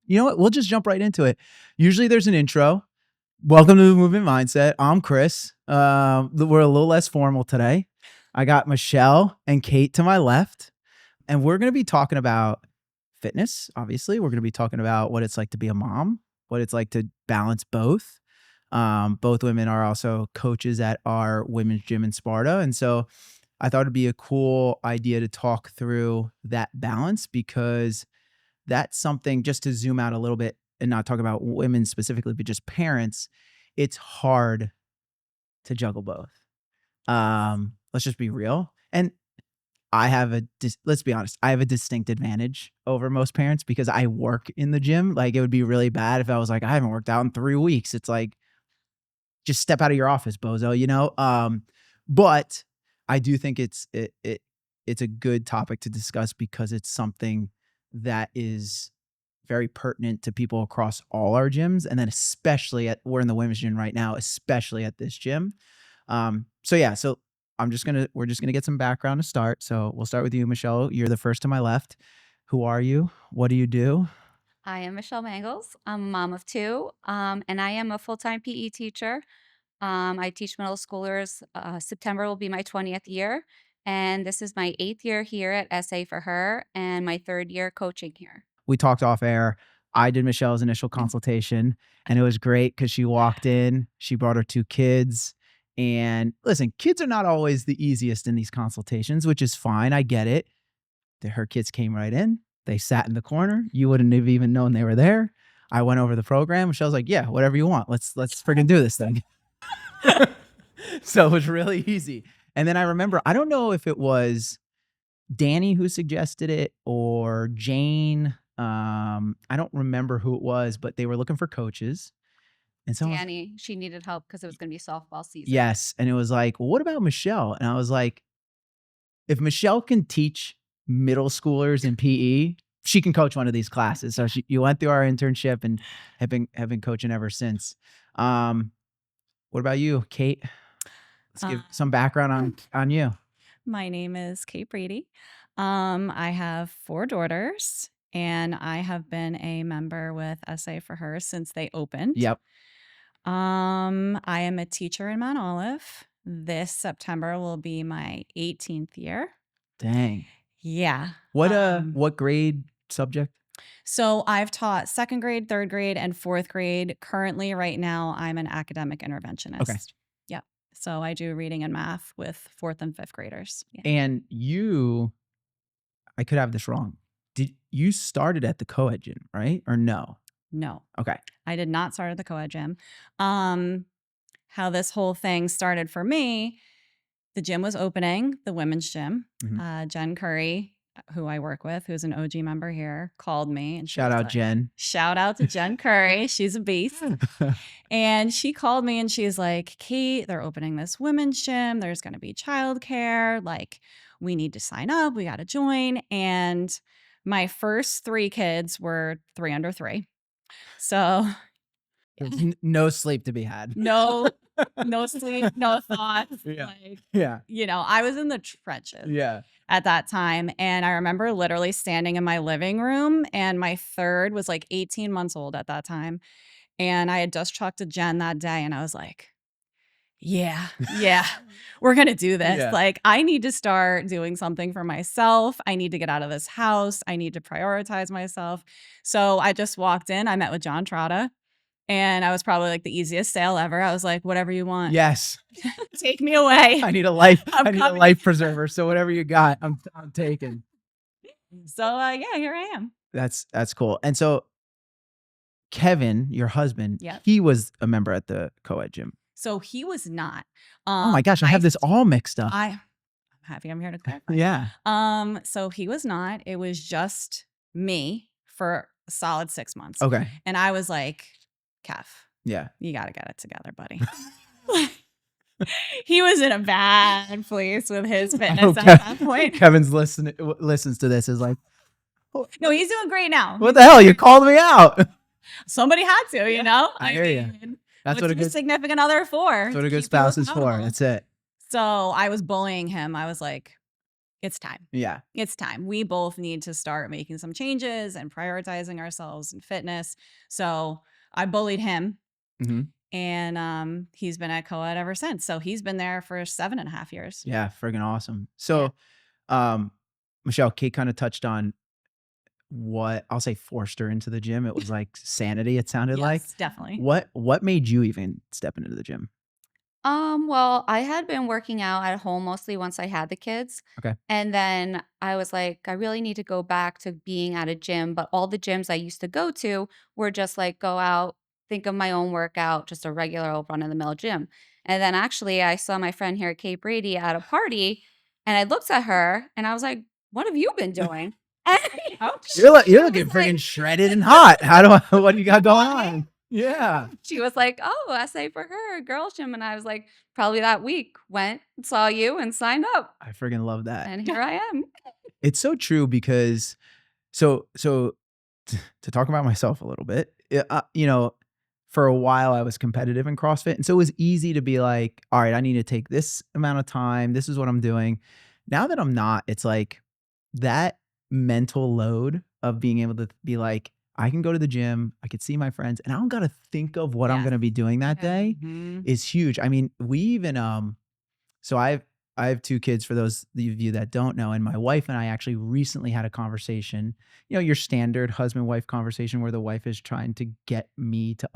You know what? We'll just jump right into it. Usually there's an intro. Welcome to the Movement Mindset. I'm Chris. We're a little less formal today. I got Michelle and Kate to my left, and we're going to be talking about fitness. Obviously, we're going to be talking about what it's like to be a mom, what it's like to balance both. Both women are also coaches at our women's gym in Sparta. And so I thought it'd be a cool idea to talk through that balance, because that's something, just to zoom out a little bit and not talk about women specifically, but just parents, it's hard to juggle both. Let's just be real. And let's be honest, I have a distinct advantage over most parents because I work in the gym. Like, it would be really bad if I was like, I haven't worked out in 3 weeks. It's like, just step out of your office, bozo, you know? But I do think it's a good topic to discuss, because it's something that is very pertinent to people across all our gyms. And then especially we're in the women's gym right now, especially at this gym. So we're just gonna get some background to start. So we'll start with you, Michelle. You're the first to my left. Who are you? What do you do? I am Michelle Mangels. I'm a mom of 2, and I am a full-time PE teacher. I teach middle schoolers. September will be my 20th year, and this is my 8th year here at SA for her and my 3rd year coaching here. We talked off air. I did Michelle's initial consultation, and it was great because she walked in, she brought her 2 kids. And listen, kids are not always the easiest in these consultations, which is fine. I get it. Her kids came right in. They sat in the corner. You wouldn't have even known they were there. I went over the program. Michelle's like, yeah, whatever you want. Let's freaking do this thing. So it was really easy. And then I remember, I don't know if it was Danny who suggested it or Jane. I don't remember who it was, but they were looking for coaches. And so Danny, she needed help because it was going to be softball season. yes. And it was like, well, what about Michelle? And I was like, if Michelle can teach middle schoolers in PE, she can coach one of these classes. So you went through our internship and have been coaching ever since. What about you, Kate? Let's give some background on you. My name is Kate Brady. I have 4 daughters, and I have been a member with SA for Her since they opened. Yep. I am a teacher in Mount Olive. This September will be my 18th year. Dang. Yeah. What grade subject? So I've taught 2nd grade, 3rd grade, and 4th grade. Currently, right now, I'm an academic interventionist. Okay. Yep. So I do reading and math with 4th and 5th graders. Yeah. And I could have this wrong. Did you started at the co-ed gym, right? Or no? No. Okay. I did not start at the co-ed gym. How this whole thing started for me, the gym was opening, the women's gym. Mhm. Jen Curry, who I work with, who's an OG member here, called me. And Shout out, Jen. Shout out to Jen Curry. She's a beast. And she called me and she's like, Kate, they're opening this women's gym. There's going to be childcare. Like, we need to sign up. We got to join. And my first 3 kids were 3 under 3. So no sleep to be had. No sleep, no thoughts. Yeah. Like, Yeah. you know, I was in the trenches Yeah. at that time. And I remember literally standing in my living room, and my 3rd was like 18 months old at that time. And I had just talked to Jen that day, and I was like, yeah, we're going to do this. Yeah. Like, I need to start doing something for myself. I need to get out of this house. I need to prioritize myself. So I just walked in. I met with John Trotta, and I was probably like the easiest sale ever. I was like, whatever you want. Yes. Take me away. I need a life. I need a coming. life preserver. So whatever you got, I'm taking. So yeah, here I am. That's cool. And so Kevin, your husband, Yep. he was a member at the co-ed gym. So he was not. Oh my gosh, I have this all mixed up. I'm happy I'm here to clarify. Yeah. So he was not. It was just me for a solid 6 months. Okay. And I was like, Kev, Yeah. you got to get it together, buddy. He was in a bad place with his fitness at that point. Kevin's listens to this, is like, No, he's doing great now. what the hell? You called me out. Somebody had to, you know? I hear you. That's what a good significant other for. That's what a good spouse is for. That's it. So I was bullying him. I was like, It's time. Yeah. It's time. We both need to start making some changes and prioritizing ourselves in fitness. So I bullied him, Hmm. and he's been at co-ed ever since. So he's been there for 7.5 years. Yeah. Friggin' awesome. Yeah. So, Michelle, Kate kind of touched on what I'll say forced her into the gym. It was like sanity, it sounded like. Yes, definitely. What made you even step into the gym? Well, I had been working out at home mostly once I had the kids. Okay. And then I was like, I really need to go back to being at a gym. But all the gyms I used to go to were just like go out, think of my own workout, just a regular old run of the mill gym. And then actually, I saw my friend here at Kate Brady at a party, and I looked at her and I was like, what have you been doing? And You're she looking was like, friggin' shredded and hot. How do I, what do you got going on? Yeah. she was like, "Oh, essay for her, girl gym," and I was like, probably that week, went, saw you, and signed up, I friggin' love that. and here I am. It's so true because so to talk about myself a little bit, for a while I was competitive in CrossFit, and so it was easy to be like, all right, I need to take this amount of time. This is what I'm doing. Now that I'm not, it's like that mental load of being able to be like, I can go to the gym, I could see my friends, and I don't got to think of what I'm Yes. going to be doing that day Mhm. is huge. I mean, we even so I have two kids for those of you that don't know, and my wife and I actually recently had a conversation, your standard husband-wife conversation where the wife is trying to get me to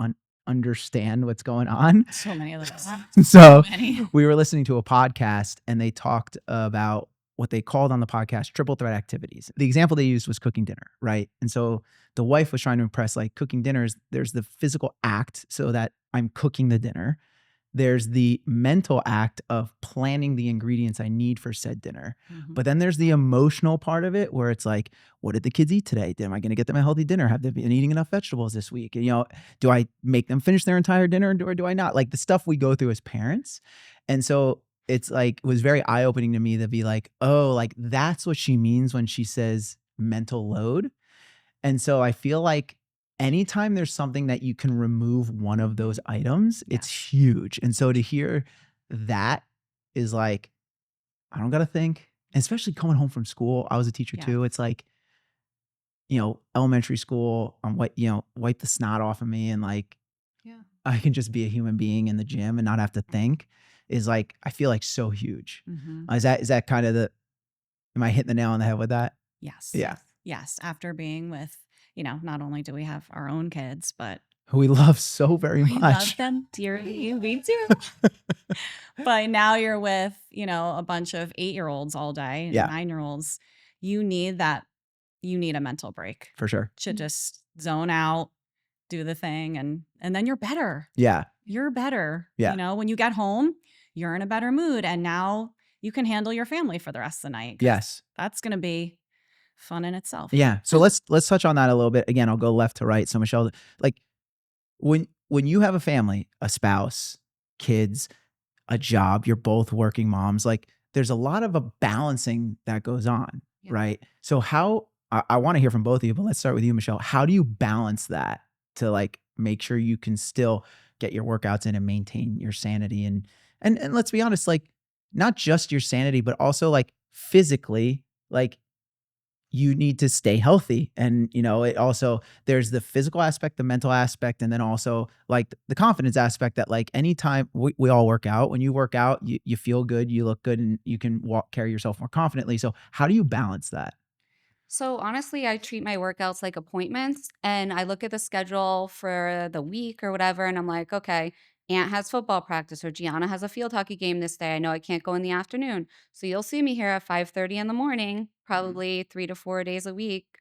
understand what's going on. So many of those. So many. we were listening to a podcast and they talked about what they called on the podcast triple threat activities. The example they used was cooking dinner, right? And so the wife was trying to impress like cooking dinners, there's the physical act so that I'm cooking the dinner. There's the mental act of planning the ingredients I need for said dinner. Mhm. But then there's the emotional part of it where it's like, what did the kids eat today? Am I going to get them a healthy dinner? Have they been eating enough vegetables this week? And, do I make them finish their entire dinner or do I not? Like the stuff we go through as parents. And so it's like, it was very eye opening to me to be like, oh, like that's what she means when she says mental load. And so I feel like anytime there's something that you can remove one of those items, it's Yes. huge. And so to hear that is like, I don't got to think, and especially coming home from school. I was a teacher Yeah. too. It's like, elementary school, wipe the snot off of me and like, Yeah. I can just be a human being in the gym and not have to think is like, I feel like so huge. Mhm. Is that kind of am I hitting the nail on the head with that? Yes. Yeah. Yes. After being with, not only do we have our own kids, but Who we love so very we love much. them dearly. We do. But now you're with, a bunch of 8-year-olds all day, Yeah. 9-year-olds. You need that. You need a mental break For sure. to just zone out, do the thing, and then you're better. Yeah. You're better. Yeah. When you get home, you're in a better mood, and now you can handle your family for the rest of the night. 'Cause Yes. that's gonna be fun in itself. Yeah. So let's touch on that a little bit. Again, I'll go left to right. So Michelle, like when you have a family, a spouse, kids, a job, you're both working moms, like there's a lot of a balancing that goes on, Yeah. right? So how I want to hear from both of you, but let's start with you, Michelle. How do you balance that to like make sure you can still get your workouts in and maintain your sanity and let's be honest, like not just your sanity, but also like physically, like you need to stay healthy. And, it also, there's the physical aspect, the mental aspect, and then also like the confidence aspect that like anytime we all work out, when you work out, you feel good, you look good, and you can carry yourself more confidently. So how do you balance that? So honestly, I treat my workouts like appointments, and I look at the schedule for the week or whatever, and I'm like, okay, Aunt has football practice or Gianna has a field hockey game this day. I know I can't go in the afternoon. So you'll see me here at 5:30 in the morning, probably 3 to 4 days a week.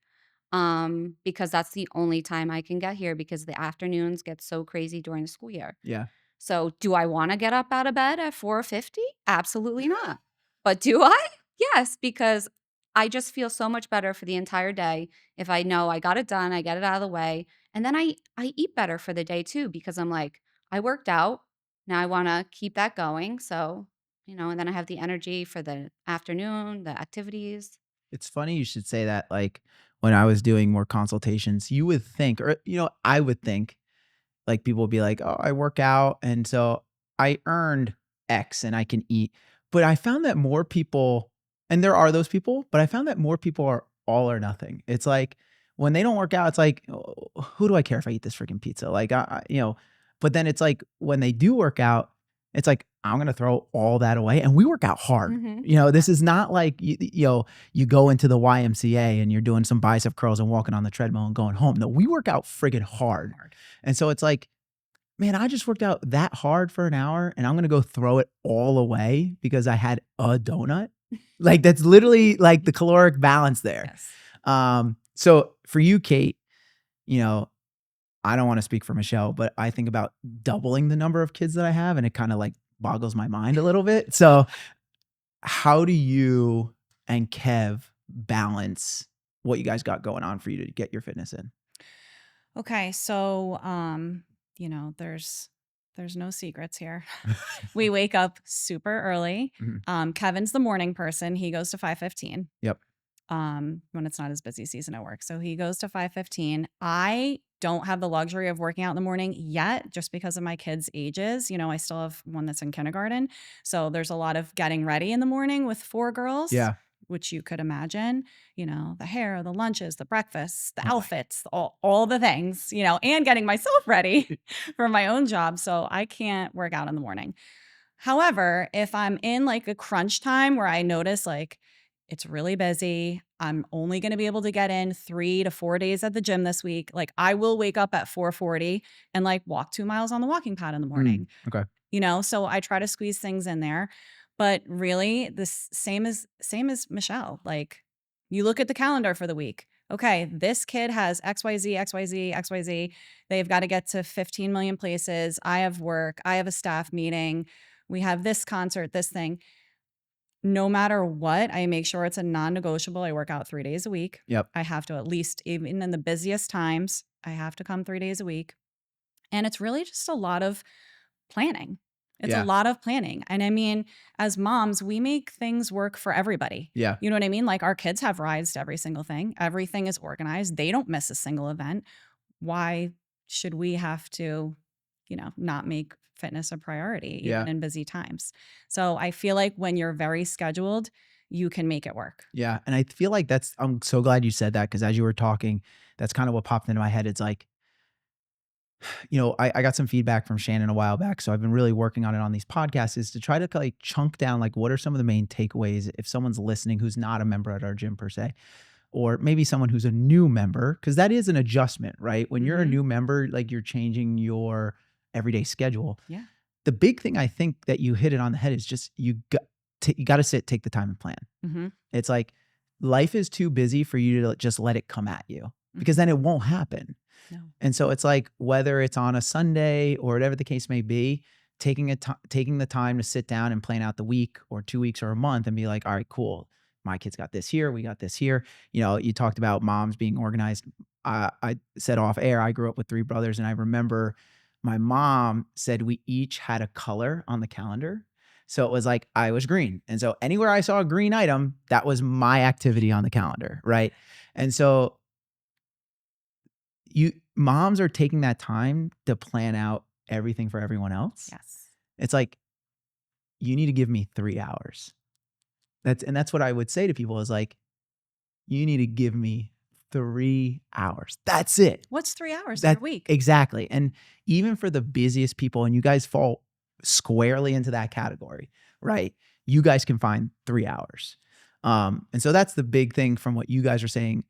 Because that's the only time I can get here because the afternoons get so crazy during the school year. Yeah. So, do I wanna get up out of bed at 4:50? Absolutely not. But do I? Yes, because I just feel so much better for the entire day if I know I got it done, I get it out of the way, and then I eat better for the day too because I'm like, "I worked out, now I wanna keep that going." So, and then I have the energy for the afternoon, the activities. It's funny you should say that. Like when I was doing more consultations, you would think, or, I would think like people would be like, oh, I work out. And so I earned X and I can eat. But I found that more people, And there are those people, but I found that more people are all or nothing. It's like when they don't work out, it's like, "Oh, who do I care if I eat this freaking pizza?" Like, but then it's like when they do work out, it's like, I'm going to throw all that away. And we work out hard. This is not like, you go into the YMCA and you're doing some bicep curls and walking on the treadmill and going home. No, we work out friggin' hard. And so it's like, man, I just worked out that hard for an hour and I'm going to go throw it all away because I had a donut. Like that's literally like the caloric balance there. Yes. So for you, Kate, I don't want to speak for Michelle, but I think about doubling the number of kids that I have and it kind of like boggles my mind a little bit. So how do you and Kev balance what you guys got going on for you to get your fitness in? Okay, so there's no secrets here. We wake up super early. Mhm. Kevin's the morning person. He goes to 5:15. Yep. When it's not his busy season at work. So he goes to 5:15. I don't have the luxury of working out in the morning yet just because of my kids' ages. I still have one that's in kindergarten. So there's a lot of getting ready in the morning with 4 girls. Yeah. Which you could imagine, the hair, the lunches, the breakfasts, the outfits, all the things, and getting myself ready for my own job. So I can't work out in the morning. However, if I'm in like a crunch time where I notice like it's really busy, I'm only going to be able to get in 3 to 4 days at the gym this week. Like I will wake up at 4:40 and like walk 2 miles on the walking pad in the morning. Okay. So I try to squeeze things in there. But really, this same as Michelle. Like you look at the calendar for the week. Okay, this kid has XYZ, XYZ, XYZ. They've got to get to 15 million places. I have work. I have a staff meeting. We have this concert, this thing. No matter what, I make sure it's a non-negotiable. I work out 3 days a week. Yep. I have to at least, even in the busiest times, I have to come 3 days a week. And it's really just a lot of planning. It's a lot of planning. And I mean, as moms, we make things work for everybody. Yeah. You know what I mean? Like our kids have rides to every single thing. Everything is organized. They don't miss a single event. Why should we have to, not make fitness a priority even in busy times? So I feel like when you're very scheduled, you can make it work. Yeah. And I feel like I'm so glad you said that because as you were talking, that's kind of what popped into my head. It's like, I got some feedback from Shannon a while back. So I've been really working on it on these podcasts is to try to like chunk down like what are some of the main takeaways if someone's listening who's not a member at our gym per se, or maybe someone who's a new member, because that is an adjustment, right? When you're a new member, like you're changing your everyday schedule. Yeah. The big thing I think that you hit it on the head is just you got to take the time and plan. It's like life is too busy for you to just let it come at you because then it won't happen. No. And so it's like whether it's on a Sunday or whatever the case may be, taking the time to sit down and plan out the week or 2 weeks or a month and be like, all right, cool. My kids got this here. We got this here. You talked about moms being organized. I said off air, I grew up with 3 brothers and I remember my mom said we each had a color on the calendar. So it was like I was green. And so anywhere I saw a green item, that was my activity on the calendar. Right. And so moms are taking that time to plan out everything for everyone else. Yes. It's like, you need to give me 3 hours. That's what I would say to people is like, you need to give me 3 hours. That's it. What's 3 hours in a week? Exactly. And even for the busiest people, and you guys fall squarely into that category, right? You guys can find 3 hours. And so that's the big thing from what you guys are saying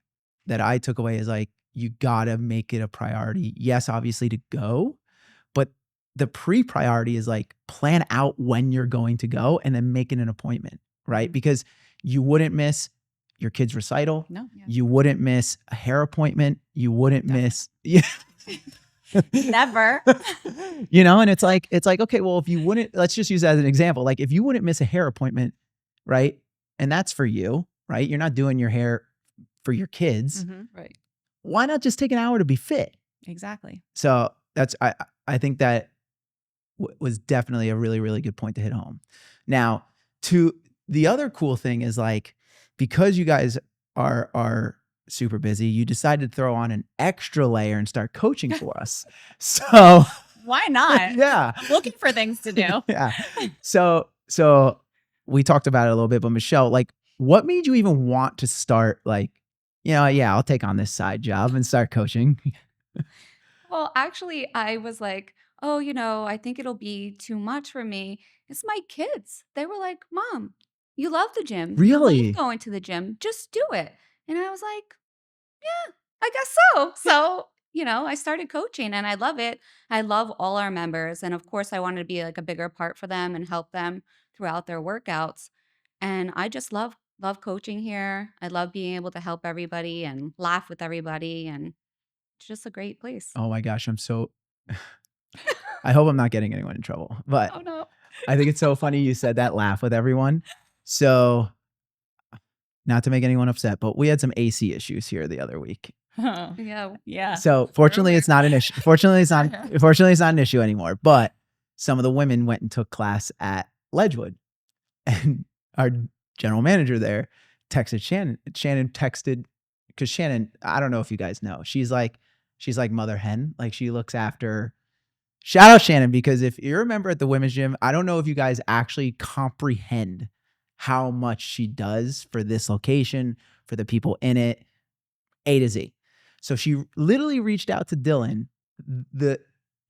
that I took away is like, you gotta make it a priority. Yes, obviously to go, but the pre-priority is like plan out when you're going to go and then make it an appointment, right? Because you wouldn't miss your kid's recital. No. Yeah. You wouldn't miss a hair appointment. You wouldn't miss. Never. And it's like, okay, well, if you wouldn't, let's just use that as an example. Like if you wouldn't miss a hair appointment, right? And that's for you, right? You're not doing your hair for your kids. Right. Why not just take an hour to be fit? Exactly. So I think that was definitely a really, really good point to hit home. Now, to the other cool thing is like, because you guys are super busy, you decided to throw on an extra layer and start coaching for us. So why not? Yeah. I'm looking for things to do. Yeah. So we talked about it a little bit, but Michelle, like what made you even want to start like, yeah, I'll take on this side job and start coaching? Well, actually, I was like, "Oh, I think it'll be too much for me." It's my kids. They were like, "Mom, you love the gym. You love Really? going to the gym. Just do it." And I was like, "Yeah, I guess so." So, I started coaching and I love it. I love all our members. And of course, I wanted to be like a bigger part for them and help them throughout their workouts. And I just love coaching here. I love being able to help everybody and laugh with everybody. And it's just a great place. Oh my gosh, I hope I'm not getting anyone in trouble, but Oh, no. I think it's so funny you said that laugh with everyone. So, not to make anyone upset, but we had some AC issues here the other week. Yeah. Yeah. So, fortunately, it's not an issue. Fortunately, it's not an issue anymore. But some of the women went and took class at Ledgewood, and our general manager there texted Shannon. Shannon texted because Shannon, I don't know if you guys know, she's like mother hen. Like she looks after. Shout out Shannon, because if you're a member at the women's gym, I don't know if you guys actually comprehend how much she does for this location, for the people in it, A to Z. So she literally reached out to Dylan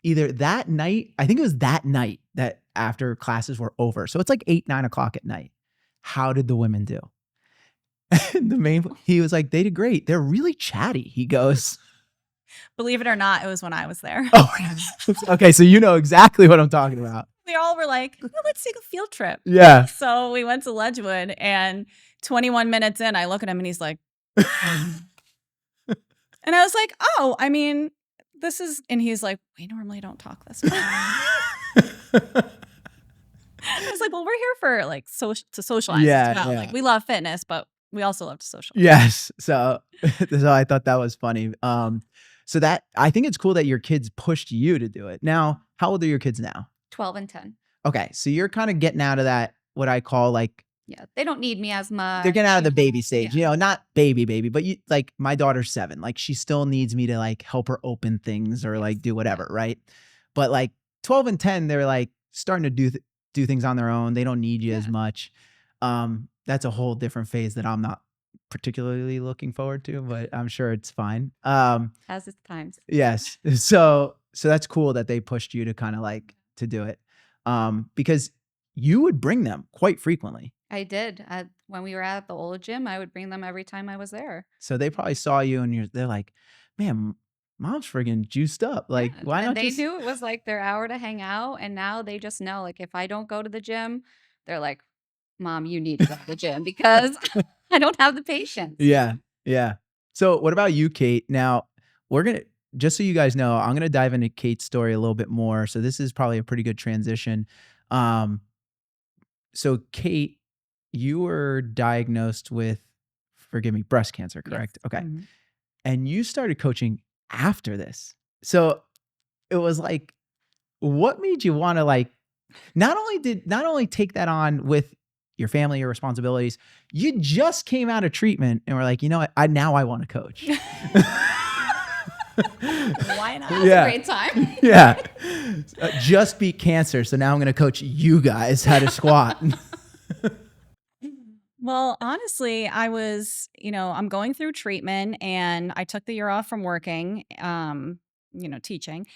either that night, I think it was that night that after classes were over. So it's like 8, 9 o'clock at night. How did the women do? And he was like, they did great. They're really chatty. He goes, Believe it or not, it was when I was there. oh, okay. So you know exactly what I'm talking about. We all were like, "Oh, let's take a field trip." Yeah. So we went to Ledgewood, and 21 minutes in, I look at him and he's like, and I was like, "Oh, I mean, this is," and he's like, "We normally don't talk this way." I was like, "Well, we're here for like to socialize as well. Yeah. Like, we love fitness, but we also love to socialize." Yes. So I thought that was funny. So that I think it's cool that your kids pushed you to do it. Now, how old are your kids now? 12 and 10. Okay. So you're kind of getting out of that, what I call like, Yeah. They don't need me as much. they're getting out of the baby Yeah. stage, not baby, but you like my daughter's 7, like she still needs me to like help her open things or like do whatever. Right. But like 12 and 10, they're like starting to do things on their own. They don't need you as much. That's a whole different phase that I'm not particularly looking forward to, but I'm sure it's fine. As its times. Yes. So that's cool that they pushed you to kind of like to do it. Because you would bring them quite frequently. I did. When we were at the old gym, I would bring them every time I was there. So they probably saw you and they're like, man, mom's friggin' juiced up. Like, Yeah, why and not they just knew it was like their hour to hang out, and now they just know, like, if I don't go to the gym, they're like, "Mom, you need to go to the gym because I don't have the patience." Yeah. Yeah. So what about you, Kate? Now just so you guys know, I'm gonna dive into Kate's story a little bit more. So this is probably a pretty good transition. Um, so Kate, you were diagnosed with, forgive me, breast cancer, Yes. correct? Okay. Mhm. And you started coaching after this. So it was like, what made you want to like not only take that on with your family, your responsibilities, you just came out of treatment and were like, you know what, I want to coach. Why not? That was a great time. Yeah. Just beat cancer. So now I'm going to coach you guys how to squat. Well, honestly, I was, I'm going through treatment, and I took the year off from working, teaching.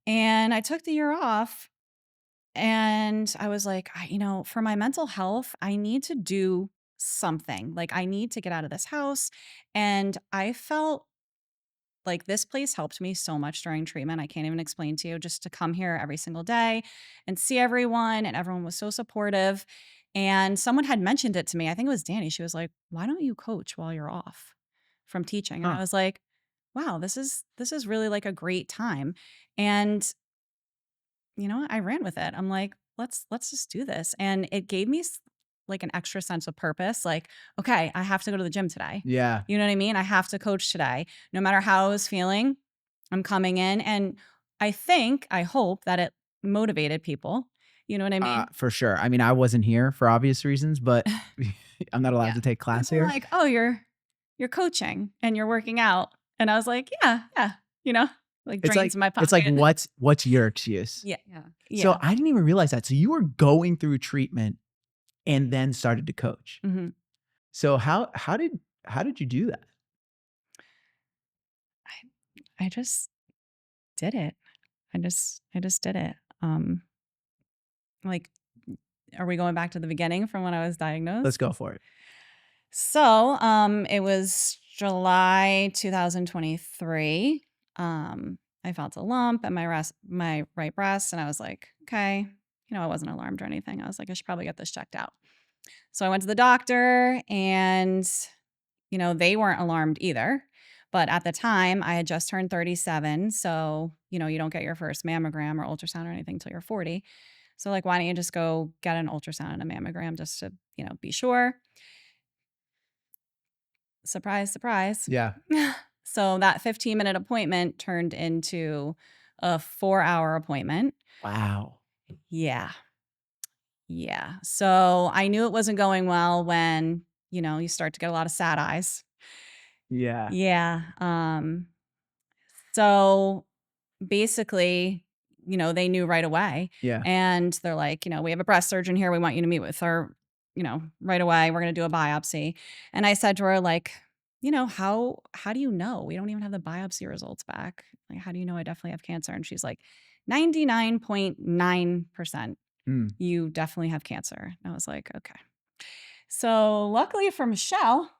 And I took the year off, and I was like, for my mental health, I need to do something. Like, I need to get out of this house. And I felt like this place helped me so much during treatment. I can't even explain to you, just to come here every single day and see everyone. And everyone was so supportive. And someone had mentioned it to me. I think it was Danny. She was like, "Why don't you coach while you're off from teaching?" And Huh. I was like, wow, this is really like a great time. And you know what? I ran with it. I'm like, let's just do this. And it gave me like an extra sense of purpose. Like, okay, I have to go to the gym today. Yeah. You know what I mean? I have to coach today. No matter how I was feeling, I'm coming in. And I hope that it motivated people. You know what I mean? For sure. I mean, I wasn't here for obvious reasons, but I'm not allowed Yeah. to take class People were here. like, "Oh, you're coaching and you're working out." And I was like, yeah, like It's drains like, my pocket. it's like, what's your excuse? Yeah. Yeah. Yeah. So I didn't even realize that. So you were going through treatment and then started to coach. Mhm. So how did you do that? I just did it. I just did it. Like, are we going back to the beginning from when I was Let's diagnosed? go for it. So, it was July 2023. I felt a lump in my right breast, and I was like, okay, I wasn't alarmed or anything. I was like, I should probably get this checked out. So I went to the doctor, and they weren't alarmed either. But at the time, I had just turned 37. So, you don't get your first mammogram or ultrasound or anything until you're 40. So, like, why don't you just go get an ultrasound and a mammogram just to, be sure? Surprise, surprise. Yeah. So, that 15-minute appointment turned into a 4-hour appointment. Wow. Yeah. Yeah. So, I knew it wasn't going well when, you start to get a lot of sad eyes. Yeah. Yeah. So basically, they knew right away. Yeah. And they're like, we have a breast surgeon here. We want you to meet with her, right away. We're going to do a biopsy. And I said to her, like, how do you know? We don't even have the biopsy results back. Like, how do you know I definitely have cancer? And she's like, 99.9%, Mm. you definitely have cancer. And I was like, okay. So luckily for Michelle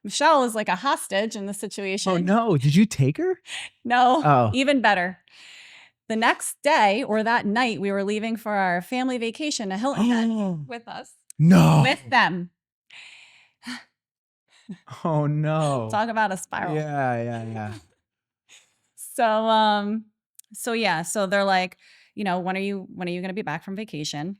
was like a hostage in the Oh, situation. no. Did you take her? No, Oh. even better. The next day or that night, we were leaving for our family vacation to Hilton Head with us, No. with them. Oh, no. Talk about a spiral. Yeah. So yeah, so they're like, when are you going to be back from vacation?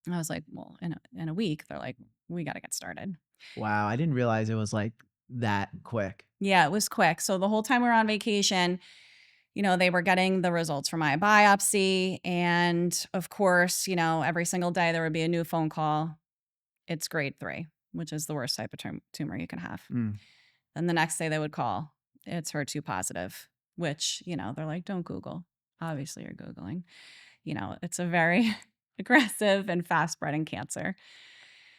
And I was like, well, in a week. They're like, we got to get started. Wow, I didn't realize it was, like, that quick. Yeah, it was quick. So the whole time we were on vacation, they were getting the results from my biopsy. And of course, every single day there would be a new phone call. It's grade 3, which is the worst type of tumor you can have. Mm. Then the next day they would call. It's HER2 positive, which, they're like, don't Google. Obviously you're Googling. It's a very aggressive and fast spreading cancer.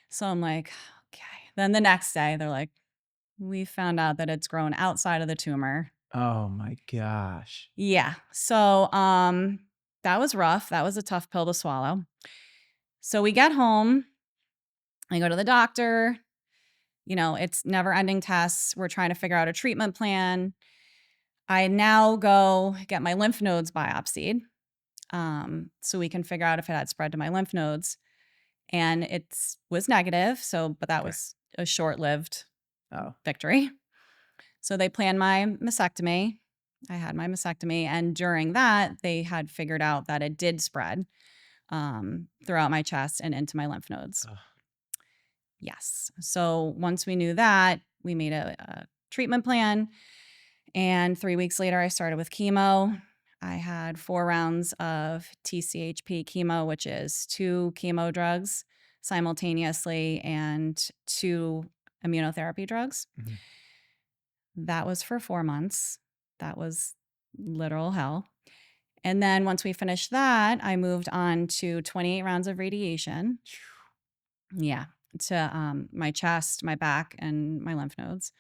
So I'm like, okay. Then the next day they're like, we found out that it's grown outside of the tumor. Oh my gosh. Yeah. So that was rough. That was a tough pill to swallow. So we get home. I go to the doctor. It's never ending tests. We're trying to figure out a treatment plan. I now go get my lymph nodes biopsied, so we can figure out if it had spread to my lymph nodes. And it was negative. But that Okay. was a short-lived Oh. victory. So they planned my mastectomy. I had my mastectomy. And during that, they had figured out that it did spread throughout my chest and into my lymph nodes. Ugh. Yes. So once we knew that, we made a treatment plan. And 3 weeks later, I started with chemo. I had 4 rounds of TCHP chemo, which is 2 chemo drugs simultaneously and 2 immunotherapy drugs. Mhm. That was for 4 months. That was literal hell. And then once we finished that, I moved on to 28 rounds of radiation. Yeah, to my chest, my back, and my lymph nodes.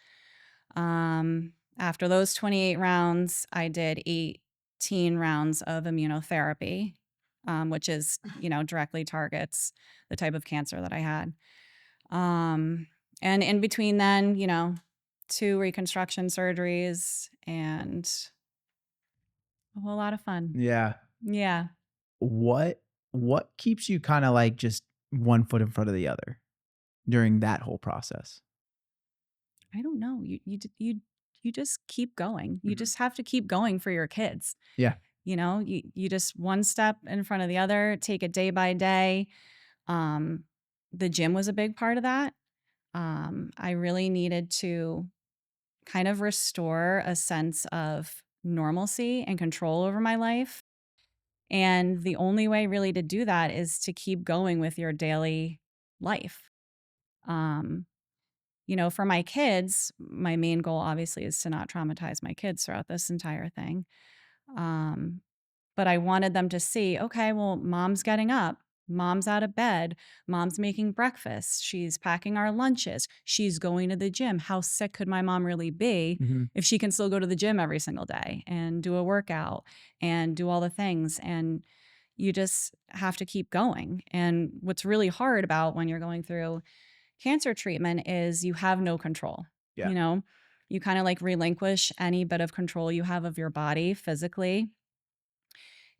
After those 28 rounds, I did 18 rounds of immunotherapy, which is, directly targets the type of cancer that I had. And in between then, 2 reconstruction surgeries and a whole lot of fun. Yeah. Yeah. What keeps you kinda, like, just one foot in front of the other during that whole process? I don't know. You just keep going. You Mhm. just have to keep going for your kids. Yeah. You just one step in front of the other, take it day by day. Um, the gym was a big part of that. I really needed to kind of restore a sense of normalcy and control over my life. And the only way really to do that is to keep going with your daily life. Um, for my kids, my main goal obviously is to not traumatize my kids throughout this entire thing. But I wanted them to see, okay, well, mom's getting up. Mom's out of bed. Mom's making breakfast. She's packing our lunches. She's going to the gym. How sick could my mom really be if she can still go to the gym every single day and do a workout and do all the things? And you just have to keep going. And what's really hard about when you're going through cancer treatment is you have no control. Yeah. You know, you kind of like relinquish any bit of control you have of your body physically.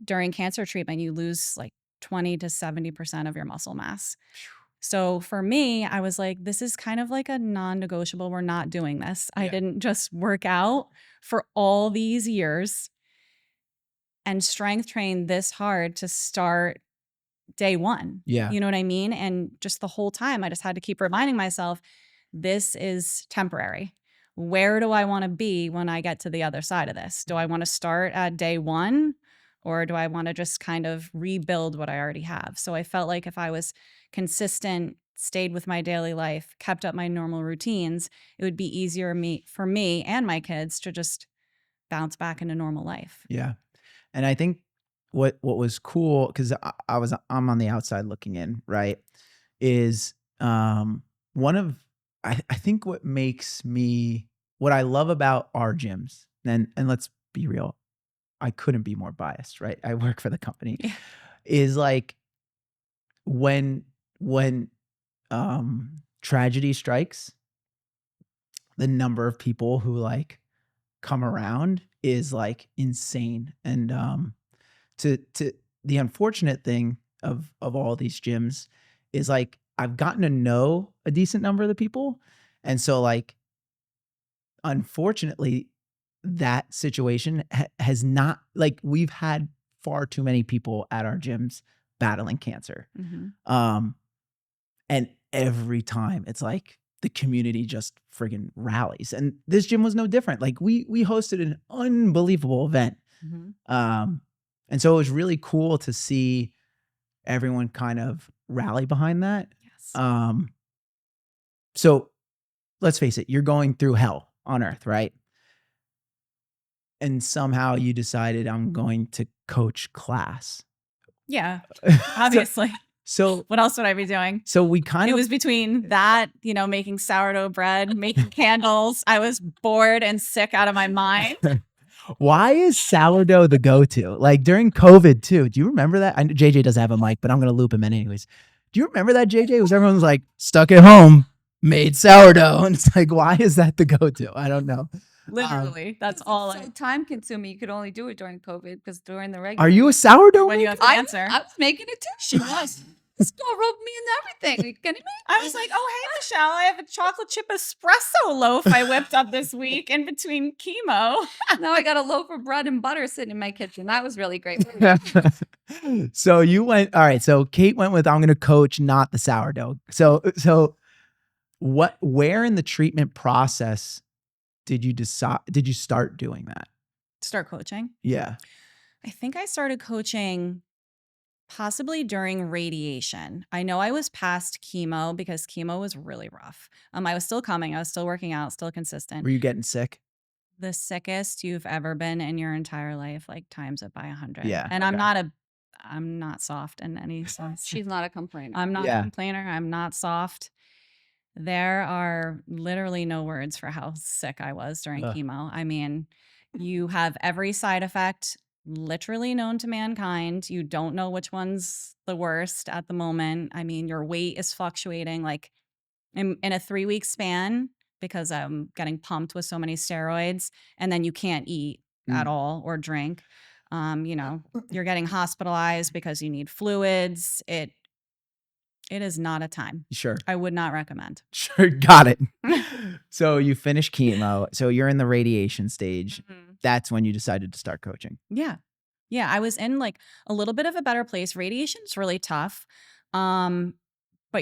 During cancer treatment, you lose like 20 to 70% of your muscle mass. So for me, I was like, this is kind of like a non negotiable. We're not doing this. I Yeah. didn't just work out for all these years and strength train this hard to start day one. Yeah. You know what I mean? And just the whole time, I just had to keep reminding myself, this is temporary. Where do I want to be when I get to the other side of this? Do I want to start at day one, or do I want to just kind of rebuild what I already have? So I felt like if I was consistent, stayed with my daily life, kept up my normal routines, it would be easier for me and my kids to just bounce back into normal life. Yeah. And I think what was cool, because I'm on the outside looking in, right? Is one of I think what I love about our gyms, and let's be real, I couldn't be more biased, right? I work for the company. Yeah. Is like when tragedy strikes, the number of people who like come around is like insane. And to the unfortunate thing of all these gyms is like I've gotten to know a decent number of the people, and so like unfortunately that situation has not, like, we've had far too many people at our gyms battling cancer. Mm-hmm. And every time it's like the community just friggin' rallies. And this gym was no different. Like we hosted an unbelievable event. Mm-hmm. And so it was really cool to see everyone kind of rally behind that. Yes. So let's face it, you're going through hell on earth, right? And somehow you decided I'm going to coach class. Yeah, obviously. So what else would I be doing? So we kind It of was between that, making sourdough bread, making candles. I was bored and sick out of my mind. Why is sourdough the go-to? Like during COVID too. Do you remember that? I know JJ doesn't have a mic, but I'm going to loop him in anyways. Do you remember that, JJ? It was everyone's like stuck at home, made sourdough. And it's like, why is that the go-to? I don't know. Literally, that's all. So time consuming. You could only do it during COVID because during the regular. Are you a sourdough when you maker? have cancer? I was making it too. She was. Still rubbed me and everything. Are you kidding me? I was like, oh, hey, Michelle, I have a chocolate chip espresso loaf I whipped up this week in between chemo. Now I got a loaf of bread and butter sitting in my kitchen. That was really great. So you went, all right. So Kate went with, I'm going to coach, not the sourdough. So where in the treatment process did you start doing that? Start coaching? Yeah. I think I started coaching possibly during radiation. I know I was past chemo because chemo was really rough. I was still coming. I was still working out, still consistent. Were you getting sick? The sickest you've ever been in your entire life, like times it by 100. Yeah. And okay. I'm not soft in any sense. She's not a complainer. I'm not Yeah. a complainer. I'm not soft. There are literally no words for how sick I was during chemo. I mean, you have every side effect literally known to mankind. You don't know which one's the worst at the moment. I mean, your weight is fluctuating like in a 3-week span because I'm getting pumped with so many steroids, and then you can't eat at all or drink. You're getting hospitalized because you need fluids. It is not a time. Sure. I would not recommend. Sure. Got it. So you finish chemo. So you're in the radiation stage. Mm-hmm. That's when you decided to start coaching. Yeah. Yeah. I was in like a little bit of a better place. Radiation's really tough. But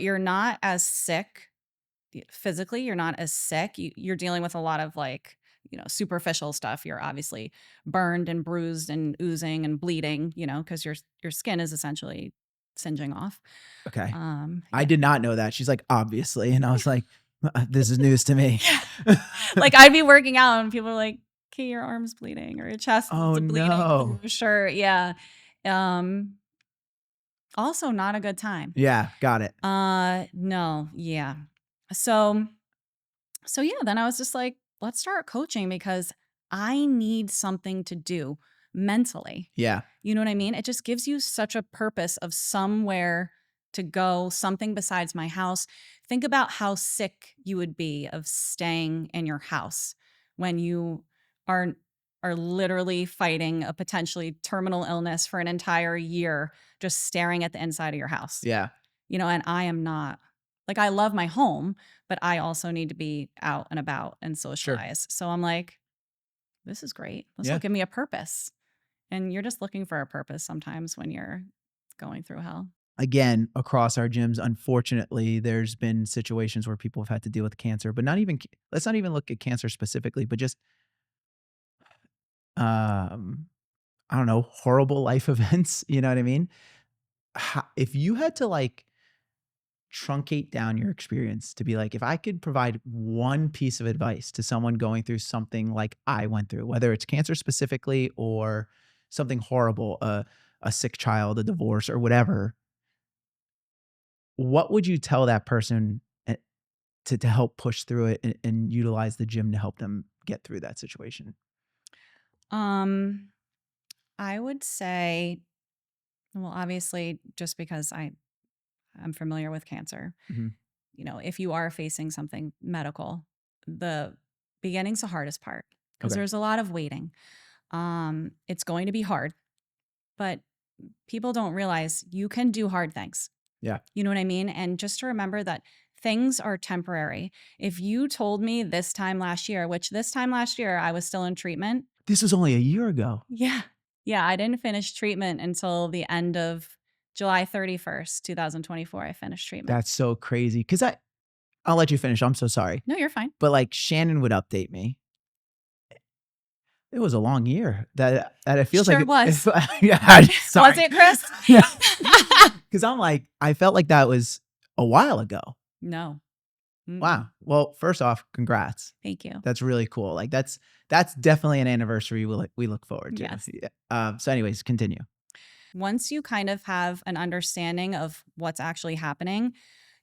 you're not as sick physically. You're not as sick. You're dealing with a lot of like, superficial stuff. You're obviously burned and bruised and oozing and bleeding, because your skin is essentially singeing off. Okay. Yeah. I did not know that. She's like, obviously. And I was like, this is news to me. Like I'd be working out and people are like, okay, your arm's bleeding or your chest is bleeding. No. Sure. Yeah. Also not a good time. Yeah, got it. No, yeah. So yeah, then I was just like, let's start coaching because I need something to do mentally. Yeah, You know what I mean? It just gives you such a purpose of somewhere to go, something besides my house. Think about how sick you would be of staying in your house when you are are literally fighting a potentially terminal illness for an entire year just staring at the inside of your house. yeah. And I am not like I love my home, but I also need to be out and about and Sure. socialize. So I'm like, this is great. This will Yeah. give me a purpose. And you're just looking for a purpose sometimes when you're going through hell. Again, across our gyms, unfortunately, there's been situations where people have had to deal with cancer, but not even let's not even look at cancer specifically, but just um I don't know, horrible life events, you know what I mean? If you had to like truncate down your experience to be like, if I could provide one piece of advice to someone going through something like I went through, whether it's cancer specifically or something horrible, a sick child, a divorce, or whatever, what would you tell that person to help push through it and utilize the gym to help them get through that situation? Um, I would say, well, obviously, just because I'm familiar with cancer, Mhm. if you are facing something medical, the beginning's the hardest part because Okay. there's a lot of waiting. It's going to be hard, but people don't realize you can do hard things. Yeah. You know what I mean? And just to remember that things are temporary. If you told me this time last year, which this time last year I was still in treatment. This was only a year ago. Yeah. Yeah. I didn't finish treatment until the end of July 31st, 2024. I finished treatment. That's so crazy. Cause I'll let you finish. I'm so sorry. No, you're fine. But like Shannon would update me. It was a long year. That it feels Sure like was. Yeah, sorry. Was it, Chris? Yeah. Because I'm like, I felt like that was a while ago. No. Mm-mm. Wow. Well, first off, congrats. Thank you. That's really cool. Like that's definitely an anniversary we look forward to. Yes. Yeah. So, anyways, continue. Once you kind of have an understanding of what's actually happening,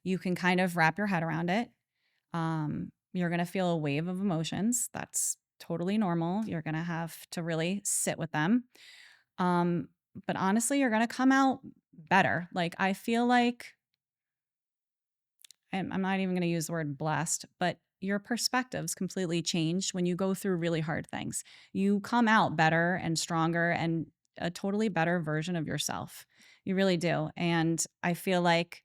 you can kind of wrap your head around it. You're going to feel a wave of emotions. That's totally normal. You're going to have to really sit with them. But honestly, you're going to come out better. Like, I feel like, and I'm not even going to use the word blessed, but your perspectives completely change when you go through really hard things. You come out better and stronger and a totally better version of yourself. You really do. And I feel like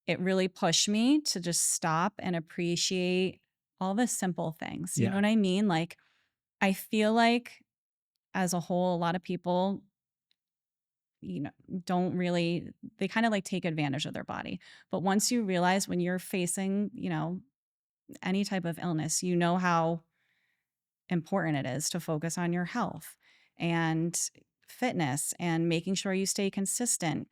it really pushed me to just stop and appreciate all the simple things. You know Yeah. what I mean? Like, I feel like as a whole, a lot of people, don't really, they kind of like take advantage of their body. But once you realize when you're facing, any type of illness, you know how important it is to focus on your health and fitness and making sure you stay consistent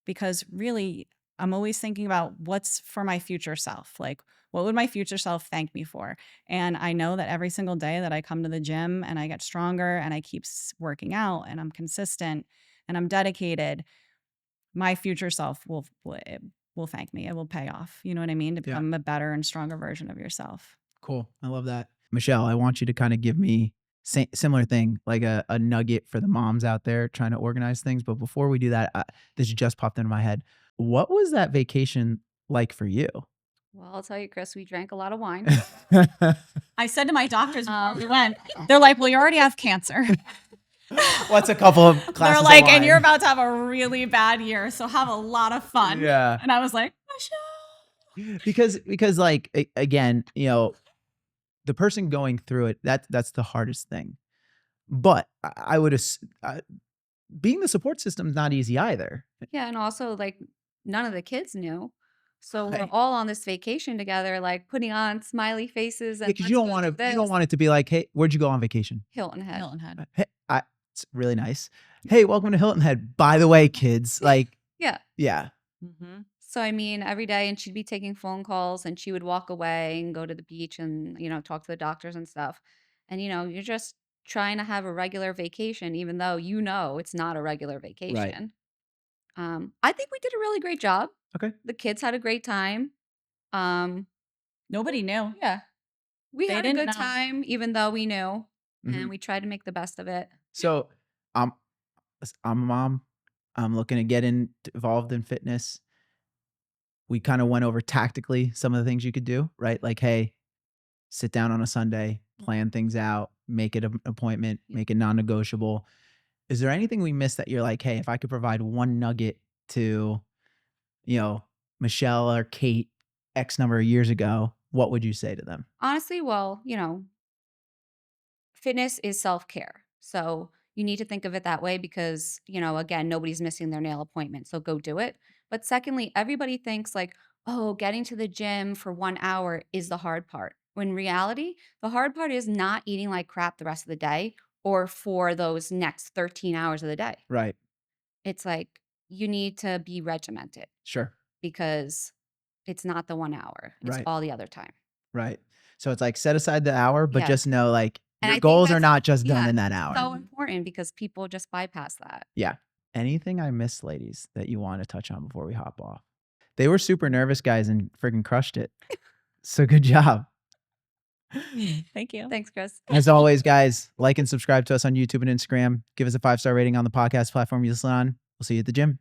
because really I'm always thinking about what's for my future self. Like, what would my future self thank me for? And I know that every single day that I come to the gym and I get stronger and I keep working out and I'm consistent and I'm dedicated, my future self will thank me. It will pay off. You know what I mean? To Yeah. become a better and stronger version of yourself. Cool. I love that. Michelle, I want you to kind of give me similar thing, like a nugget for the moms out there trying to organize things. But before we do that, this just popped into my head. What was that vacation like for you? Well, I'll tell you, Chris, we drank a lot of wine. I said to my doctors before we went, they're like, well, you already have cancer. What's a couple of glasses They're like, of wine? and you're about to have a really bad year, so have a lot of fun. Yeah. And I was like, Michelle. Because like again, the person going through it, that's the hardest thing. But I would being the support system is not easy either. Yeah, and also, like, none of the kids knew. So we're Right. all on this vacation together, like, putting on smiley faces Yeah, and because let's go do you don't this. want it to be like, hey, where'd you go on vacation? Hilton Head. Hilton Head. Hey, it's really nice. Hey, welcome to Hilton Head. By the way, kids, like, Yeah. yeah, Mm-hmm. So, I mean, every day, and she'd be taking phone calls, and she would walk away and go to the beach and, talk to the doctors and stuff. And, you're just trying to have a regular vacation, even though it's not a regular right. vacation. I think we did a really great job. Okay. The kids had a great time. Um, Nobody knew. yeah, we They had a didn't good know. time, even though we knew, Mhm. and we tried to make the best of it. So I'm I'm a mom. I'm looking to get involved in fitness. We kind of went over tactically some of the things you could do, right? Like, hey, sit down on a Sunday, plan things out, make it an appointment, Yeah. make it non-negotiable. Is there anything we missed that you're like, hey, if I could provide one nugget to, you know, Michelle or Kate X number of years ago, what would you say to them? Honestly, well, fitness is self-care. So you need to think of it that way because, again, nobody's missing their nail appointment. So go do it. But secondly, everybody thinks like, oh, getting to the gym for 1 hour is the hard part. When reality, the hard part is not eating like crap the rest of the day or for those next 13 hours of the day. Right. It's like you need to be regimented Sure. because it's not the 1 hour, it's Right. all the other time. Right. So it's like set aside the hour, but Yes. just know like And your I think goals are that's not just done yeah, in that hour. so important because people just bypass that. Yeah. Anything I missed, ladies, that you want to touch on before we hop off? They were super nervous, guys, and freaking crushed it. So good job. Thank you. Thanks, Chris. As always, guys, like and subscribe to us on YouTube and Instagram. Give us a 5-star rating on the podcast platform you listen on. We'll see you at the gym.